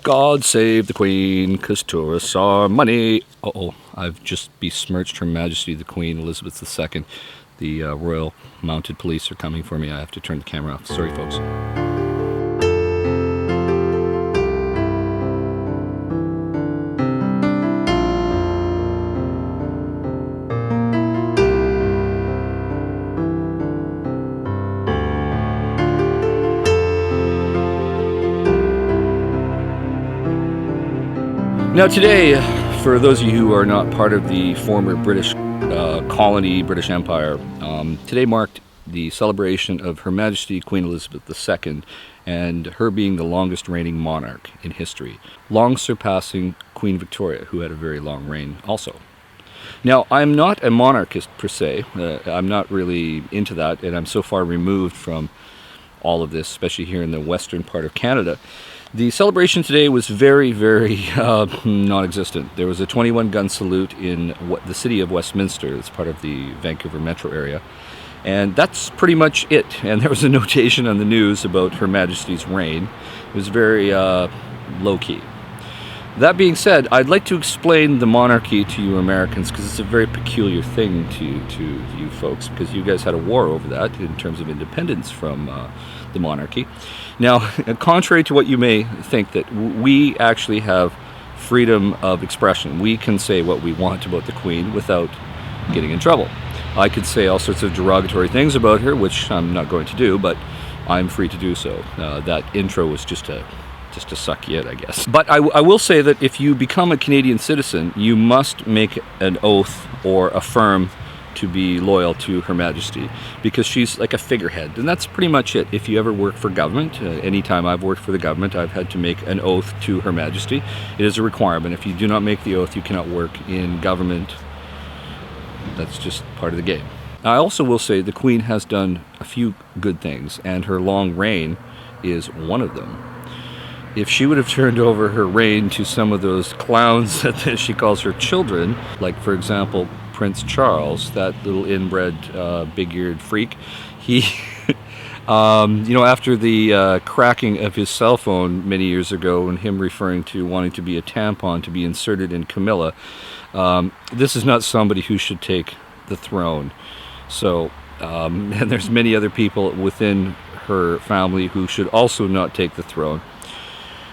God save the Queen, 'cause tourists are money. Uh-oh, I've just besmirched Her Majesty the Queen Elizabeth II. The Royal Mounted Police are coming for me. I have to turn the camera off. Sorry, folks. Now today, for those of you who are not part of the former British colony, British Empire, today marked the celebration of Her Majesty Queen Elizabeth II and her being the longest reigning monarch in history, long surpassing Queen Victoria, who had a very long reign also. Now, I'm not a monarchist per se. I'm not really into that, and I'm so far removed from all of this, especially here in the western part of Canada. The celebration today was very, very non-existent. There was a 21-gun salute in the city of Westminster. It's part of the Vancouver metro area. And that's pretty much it. And there was a notation on the news about Her Majesty's reign. It was very low-key. That being said, I'd like to explain the monarchy to you Americans, because it's a very peculiar thing to you folks, because you guys had a war over that in terms of independence from the monarchy. Now, contrary to what you may think, that we actually have freedom of expression. We can say what we want about the Queen without getting in trouble. I could say all sorts of derogatory things about her, which I'm not going to do, but I'm free to do so. That intro was just to suck you in, I guess. But I will say that if you become a Canadian citizen, you must make an oath or affirm to be loyal to Her Majesty, because she's like a figurehead, and that's pretty much it. If you ever work for government, anytime I've worked for the government, I've had to make an oath to Her Majesty. It is a requirement. If you do not make the oath, you cannot work in government. That's just part of the game. I also will say the Queen has done a few good things, and her long reign is one of them. If she would have turned over her reign to some of those clowns that she calls her children, like, for example, Prince Charles, that little inbred big-eared freak, he, after the cracking of his cell phone many years ago and him referring to wanting to be a tampon to be inserted in Camilla, this is not somebody who should take the throne. So, and there's many other people within her family who should also not take the throne.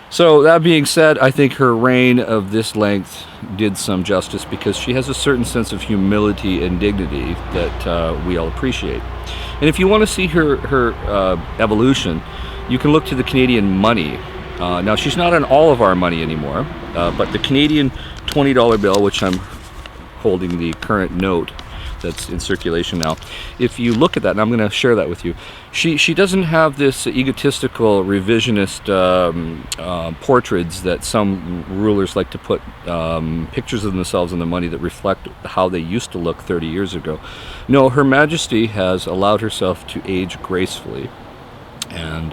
So that being said, I think her reign of this length did some justice, because she has a certain sense of humility and dignity that we all appreciate. And if you want to see her evolution, you can look to the Canadian money. Now, she's not on all of our money anymore, but the Canadian $20 bill, which I'm holding the current note that's in circulation now, if you look at that, and I'm going to share that with you, she doesn't have this egotistical revisionist portraits that some rulers like to put pictures of themselves on the money that reflect how they used to look 30 years ago. No, Her Majesty has allowed herself to age gracefully, and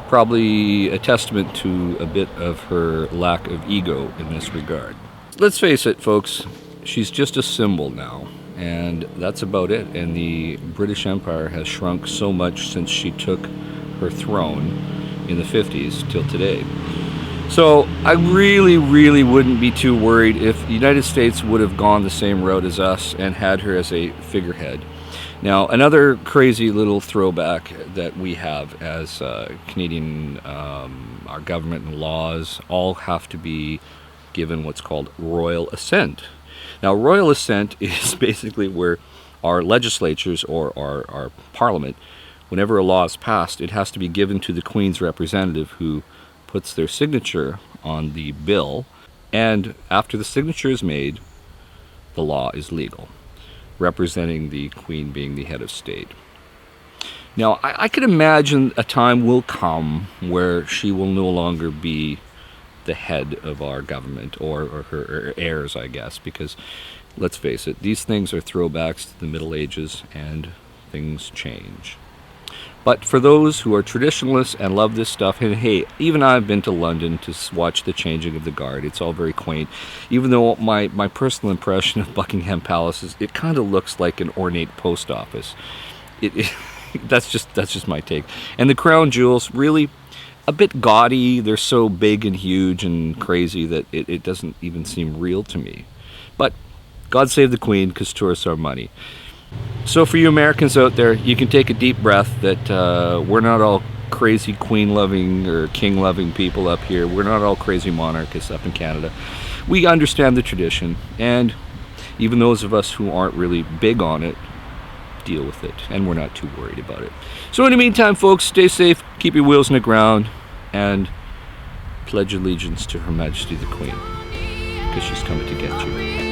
probably a testament to a bit of her lack of ego in this regard. Let's face it, folks, she's just a symbol now. And that's about it. And the British Empire has shrunk so much since she took her throne in the 50s till today. So I really, really wouldn't be too worried if the United States would have gone the same route as us and had her as a figurehead. Now, another crazy little throwback that we have as Canadian, our government and laws all have to be given what's called royal assent. Now, royal assent is basically where our legislatures or our parliament, whenever a law is passed, it has to be given to the Queen's representative, who puts their signature on the bill, and after the signature is made, the law is legal, representing the Queen being the head of state. Now, I can imagine a time will come where she will no longer be the head of our government, or her heirs, I guess, because let's face it, these things are throwbacks to the Middle Ages, and things change. But for those who are traditionalists and love this stuff, and hey, even I've been to London to watch the changing of the guard. It's all very quaint. Even though my personal impression of Buckingham Palace is it kind of looks like an ornate post office. That's just my take. And the crown jewels, really, a bit gaudy. They're so big and huge and crazy that it doesn't even seem real to me. But God save the Queen, because tourists are money. So for you Americans out there, you can take a deep breath that we're not all crazy queen-loving or king-loving people up here. We're not all crazy monarchists up in Canada. We understand the tradition, and even those of us who aren't really big on it deal with it, and we're not too worried about it. So in the meantime, folks, stay safe, keep your wheels in the ground, and pledge allegiance to Her Majesty the Queen, because she's coming to get you.